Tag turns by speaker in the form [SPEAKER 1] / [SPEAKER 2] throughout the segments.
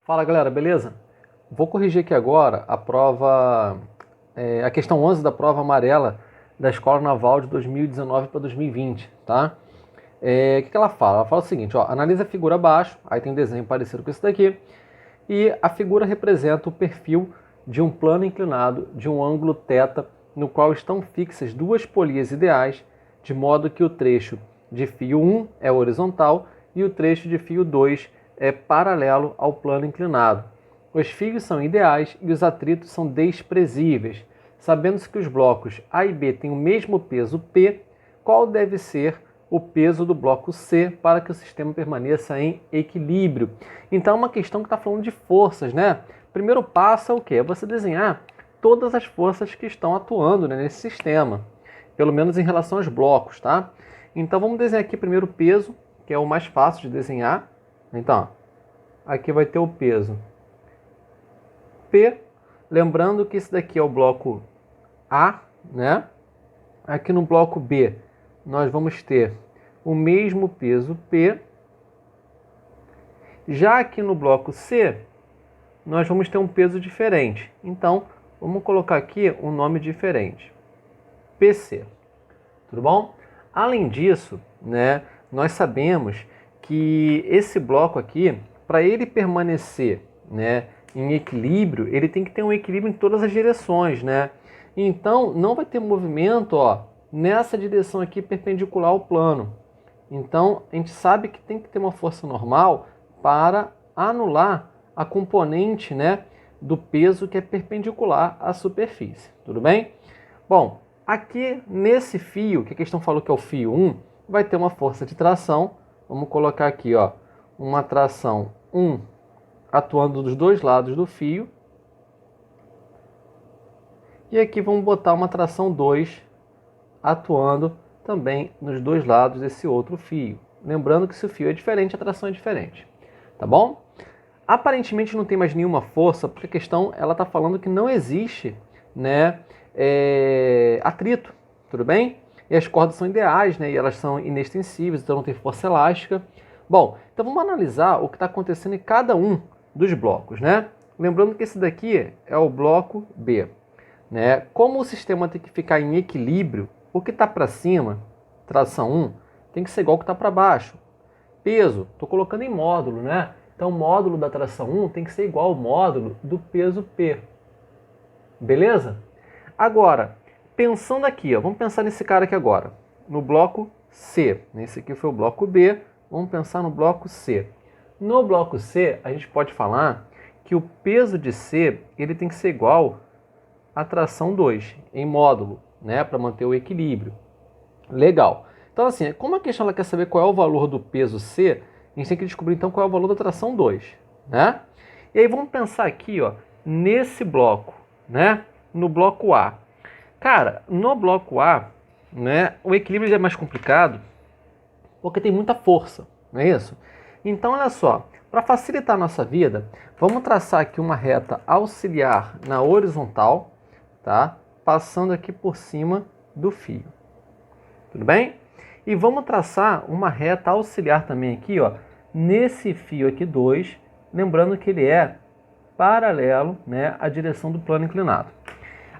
[SPEAKER 1] Fala galera, beleza? Vou corrigir aqui agora a prova, a questão 11 da prova amarela da Escola Naval de 2019 para 2020, tá? O que ela fala? Ela fala o seguinte, ó, analisa a figura abaixo, aí tem um desenho parecido com esse daqui, e a figura representa o perfil de um plano inclinado de um ângulo θ, no qual estão fixas duas polias ideais, de modo que o trecho de fio 1 é horizontal e o trecho de fio 2 é paralelo ao plano inclinado. Os fios são ideais e os atritos são desprezíveis. Sabendo-se que os blocos A e B têm o mesmo peso P, qual deve ser o peso do bloco C para que o sistema permaneça em equilíbrio? Então é uma questão que está falando de forças, né? Primeiro passo é o quê? É você desenhar todas as forças que estão atuando, né, nesse sistema, pelo menos em relação aos blocos, tá? Então vamos desenhar aqui primeiro o peso, que é o mais fácil de desenhar. Então, aqui vai ter o peso P, lembrando que esse daqui é o bloco A, né? Aqui no bloco B, nós vamos ter o mesmo peso P. Já aqui no bloco C, nós vamos ter um peso diferente. Então, vamos colocar aqui um nome diferente. PC. Tudo bom? Além disso, né, nós sabemos que esse bloco aqui, para ele permanecer, né, em equilíbrio, ele tem que ter um equilíbrio em todas as direções, né? Então, não vai ter movimento, ó, nessa direção aqui perpendicular ao plano. Então, a gente sabe que tem que ter uma força normal para anular a componente, né, do peso que é perpendicular à superfície. Tudo bem? Bom, aqui nesse fio, que a questão falou que é o fio 1, vai ter uma força de tração. Vamos colocar aqui, ó, uma tração 1 atuando dos dois lados do fio. E aqui vamos botar uma tração 2 atuando também nos dois lados desse outro fio. Lembrando que se o fio é diferente, a tração é diferente. Tá bom? Aparentemente não tem mais nenhuma força, porque a questão ela está falando que não existe, né, atrito. Tudo bem? E as cordas são ideais, né, e elas são inextensíveis, então não tem força elástica. Bom, então vamos analisar o que está acontecendo em cada um dos blocos, né? Lembrando que esse daqui é o bloco B, né? Como o sistema tem que ficar em equilíbrio, o que está para cima, tração 1, tem que ser igual ao que está para baixo. Peso, estou colocando em módulo, né? Então o módulo da tração 1 tem que ser igual ao módulo do peso P. Beleza? Agora, pensando aqui, ó, vamos pensar nesse cara aqui agora, no bloco C. Esse aqui foi o bloco B, vamos pensar no bloco C. No bloco C, a gente pode falar que o peso de C ele tem que ser igual à tração 2, em módulo, né, para manter o equilíbrio. Legal. Então, assim, como a questão ela quer saber qual é o valor do peso C, a gente tem que descobrir, então, qual é o valor da tração 2, né? E aí, vamos pensar aqui, ó, nesse bloco, né, no bloco A. Cara, no bloco A, né, o equilíbrio é mais complicado, porque tem muita força, não é isso? Então, olha só, para facilitar a nossa vida, vamos traçar aqui uma reta auxiliar na horizontal, tá? Passando aqui por cima do fio. Tudo bem? E vamos traçar uma reta auxiliar também aqui, ó, nesse fio aqui 2, lembrando que ele é paralelo, né, à direção do plano inclinado.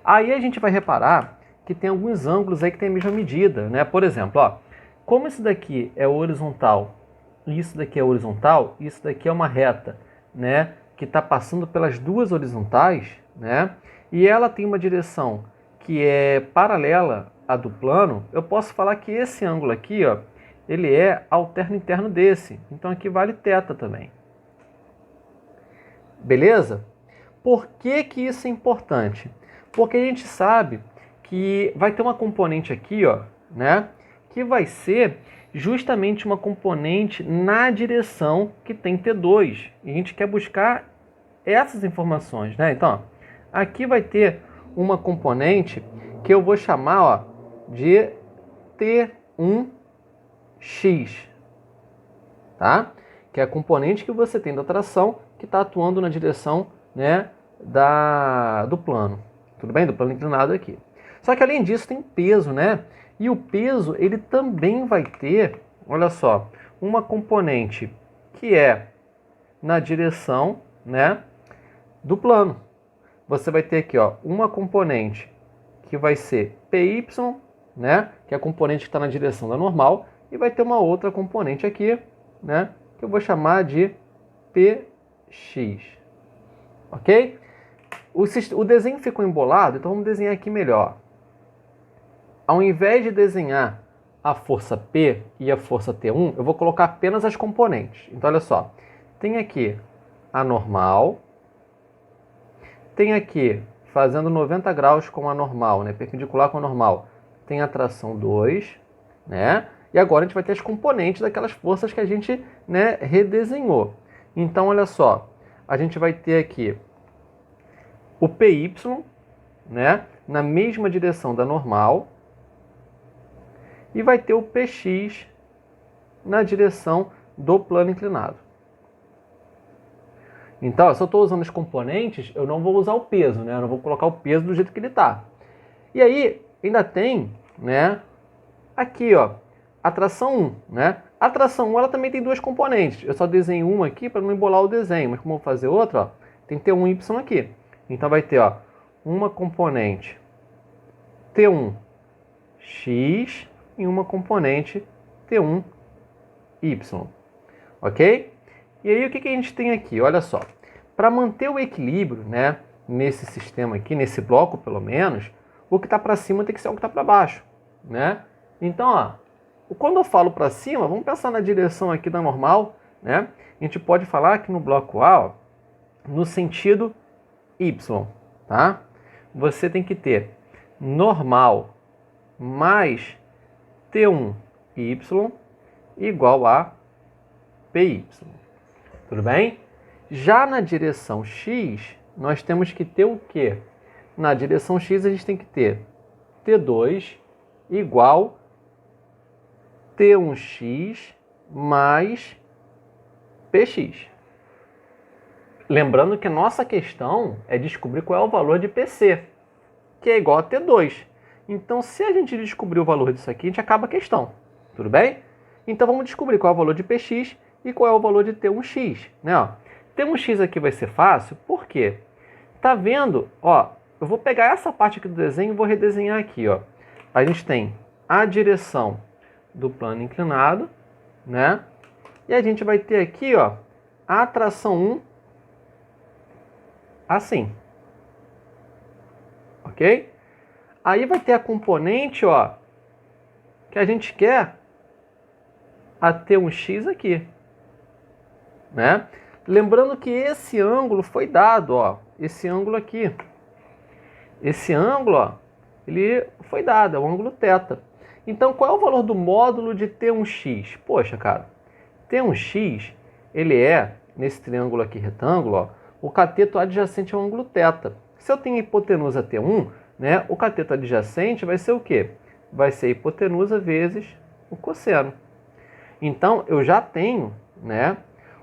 [SPEAKER 1] Aí a gente vai reparar que tem alguns ângulos aí que tem a mesma medida, né? Por exemplo, ó, como isso daqui é horizontal e isso daqui é horizontal, isso daqui é uma reta, né, que está passando pelas duas horizontais, né? E ela tem uma direção que é paralela à do plano, eu posso falar que esse ângulo aqui, ó, ele é alterno interno desse. Então aqui vale θ também. Beleza? Por que que isso é importante? Porque a gente sabe que vai ter uma componente aqui, ó, né, que vai ser justamente uma componente na direção que tem T2. E a gente quer buscar essas informações, né? Então, ó, aqui vai ter uma componente que eu vou chamar, ó, de T1x, tá? Que é a componente que você tem da tração que está atuando na direção, né, do plano. Tudo bem? Do plano inclinado aqui. Só que além disso tem peso, né? E o peso ele também vai ter, olha só, uma componente que é na direção, né, do plano. Você vai ter aqui, ó, uma componente que vai ser PY, né, que é a componente que está na direção da normal, e vai ter uma outra componente aqui, né, que eu vou chamar de PX. Ok? O desenho ficou embolado, então vamos desenhar aqui melhor. Ao invés de desenhar a força P e a força T1, eu vou colocar apenas as componentes. Então, olha só. Tem aqui a normal. Tem aqui, fazendo 90 graus com a normal, né? Perpendicular com a normal. Tem a tração 2, né? E agora a gente vai ter as componentes daquelas forças que a gente, né, redesenhou. Então, olha só. A gente vai ter aqui o PY, né, na mesma direção da normal. E vai ter o PX na direção do plano inclinado. Então, se eu estou usando os componentes, eu não vou usar o peso, né? Eu não vou colocar o peso do jeito que ele está. E aí, ainda tem, né, aqui, ó, a tração 1, né? A tração 1, ela também tem duas componentes. Eu só desenho uma aqui para não embolar o desenho, mas como eu vou fazer outra, ó, tem T1Y aqui. Então, vai ter, ó, uma componente T1X e uma componente T1Y. Ok? E aí, o que a gente tem aqui? Olha só. Para manter o equilíbrio, né, nesse sistema aqui, nesse bloco pelo menos, o que está para cima tem que ser o que está para baixo, né? Então, ó, quando eu falo para cima, vamos pensar na direção aqui da normal, né? A gente pode falar que no bloco A, ó, no sentido Y, tá? Você tem que ter normal mais T1Y igual a PY. Tudo bem? Já na direção X, nós temos que ter o quê? Na direção X, a gente tem que ter T2 igual T1X mais PX. Lembrando que a nossa questão é descobrir qual é o valor de PC, que é igual a T2. Então, se a gente descobrir o valor disso aqui, a gente acaba a questão. Tudo bem? Então, vamos descobrir qual é o valor de PX e qual é o valor de T1X. Né? Ó, T1X aqui vai ser fácil, por quê? Tá vendo? Ó, eu vou pegar essa parte aqui do desenho e vou redesenhar aqui. Ó. A gente tem a direção do plano inclinado, né? E a gente vai ter aqui, ó, a tração 1 assim. Ok? Aí vai ter a componente, ó, que a gente quer a T1X aqui, né? Lembrando que esse ângulo foi dado, ó, esse ângulo aqui. Esse ângulo, ó, ele foi dado, é o ângulo θ. Então, qual é o valor do módulo de T1X? Poxa, cara, T1X, ele é, nesse triângulo aqui retângulo, ó, o cateto adjacente ao ângulo θ. Se eu tenho hipotenusa T1, né, o cateto adjacente vai ser o quê? Vai ser a hipotenusa vezes o cosseno. Então, eu já tenho, né,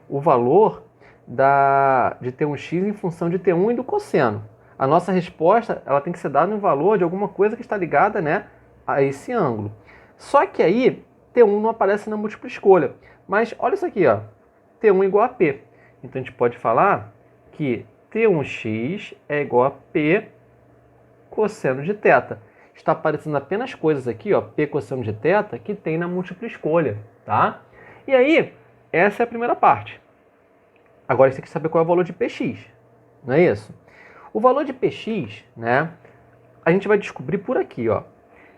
[SPEAKER 1] o valor de T1x em função de T1 e do cosseno. A nossa resposta ela tem que ser dada em valor de alguma coisa que está ligada, né, a esse ângulo. Só que aí, T1 não aparece na múltipla escolha. Mas olha isso aqui, ó, T1 igual a P. Então, a gente pode falar que T1x é igual a P cosseno de θ. Está aparecendo apenas coisas aqui, ó, P cosseno de θ, que tem na múltipla escolha, tá? E aí, essa é a primeira parte. Agora você tem que saber qual é o valor de PX, não é isso? O valor de PX, né, a gente vai descobrir por aqui, ó.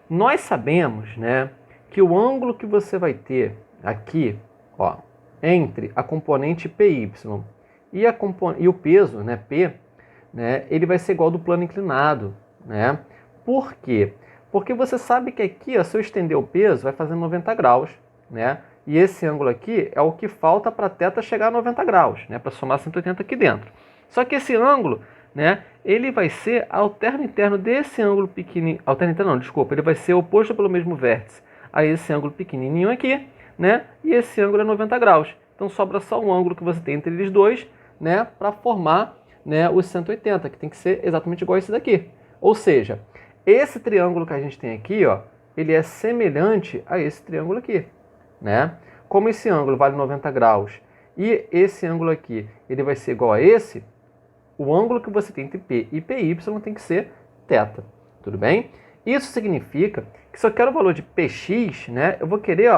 [SPEAKER 1] Nós sabemos, né, que o ângulo que você vai ter aqui, ó, entre a componente PY e o peso, né, P, né, ele vai ser igual ao do plano inclinado, né? Por quê? Porque você sabe que aqui, ó, se eu estender o peso, vai fazer 90 graus, né? E esse ângulo aqui é o que falta para a θ chegar a 90 graus, né? Para somar 180 aqui dentro. Só que esse ângulo, né, ele vai ser alterno interno desse ângulo pequenininho. Alterno interno não, desculpa. Ele vai ser oposto pelo mesmo vértice a esse ângulo pequenininho aqui, né? E esse ângulo é 90 graus. Então sobra só um ângulo que você tem entre eles dois, né, para formar, né, os 180, que tem que ser exatamente igual a esse daqui. Ou seja, esse triângulo que a gente tem aqui, ó, ele é semelhante a esse triângulo aqui, né? Como esse ângulo vale 90 graus e esse ângulo aqui ele vai ser igual a esse, o ângulo que você tem entre P e PY tem que ser θ, tudo bem? Isso significa que se eu quero o valor de PX, né, eu vou querer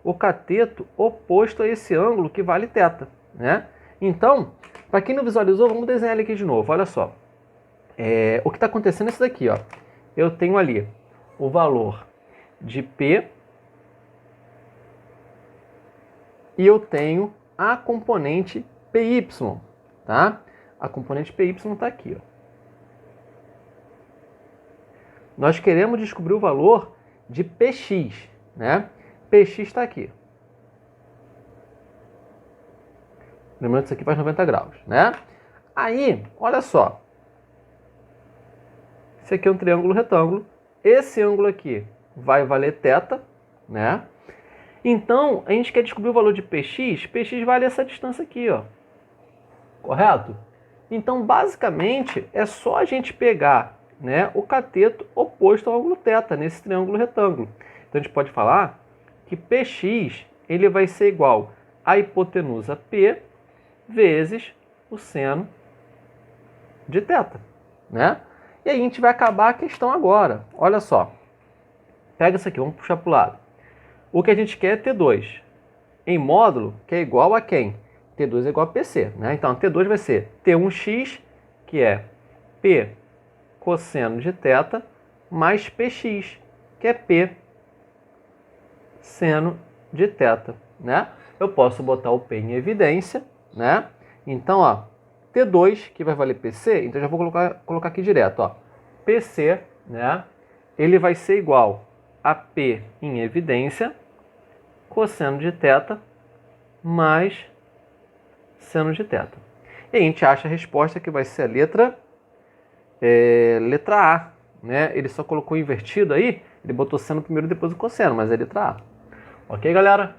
[SPEAKER 1] o cateto oposto a esse ângulo que vale θ, né? Então, para quem não visualizou, vamos desenhar ele aqui de novo, olha só. O que está acontecendo é isso daqui, ó. Eu tenho ali o valor de P e eu tenho a componente PY, tá? A componente PY está aqui, ó. Nós queremos descobrir o valor de PX, né? PX está aqui. Lembrando que isso aqui faz 90 graus, né? Aí, olha só. Esse aqui é um triângulo retângulo. Esse ângulo aqui vai valer θ, né? Então, a gente quer descobrir o valor de PX. PX vale essa distância aqui, ó. Correto? Então, basicamente, é só a gente pegar, né, o cateto oposto ao ângulo θ, nesse triângulo retângulo. Então, a gente pode falar que PX ele vai ser igual à hipotenusa P vezes o seno de θ, né? E aí a gente vai acabar a questão agora. Olha só. Pega isso aqui, vamos puxar para o lado. O que a gente quer é T2 em módulo, que é igual a quem? T2 é igual a PC, né? Então, T2 vai ser T1x, que é P cosseno de θ, mais PX, que é P seno de θ, né? Eu posso botar o P em evidência, né? Então, ó, T2, que vai valer PC, então já vou colocar aqui direto, ó. PC, né? Ele vai ser igual a P em evidência, cosseno de θ, mais seno de θ. E a gente acha a resposta que vai ser a letra A, né? Ele só colocou invertido aí, ele botou seno primeiro e depois o cosseno, mas é letra A. Ok, galera?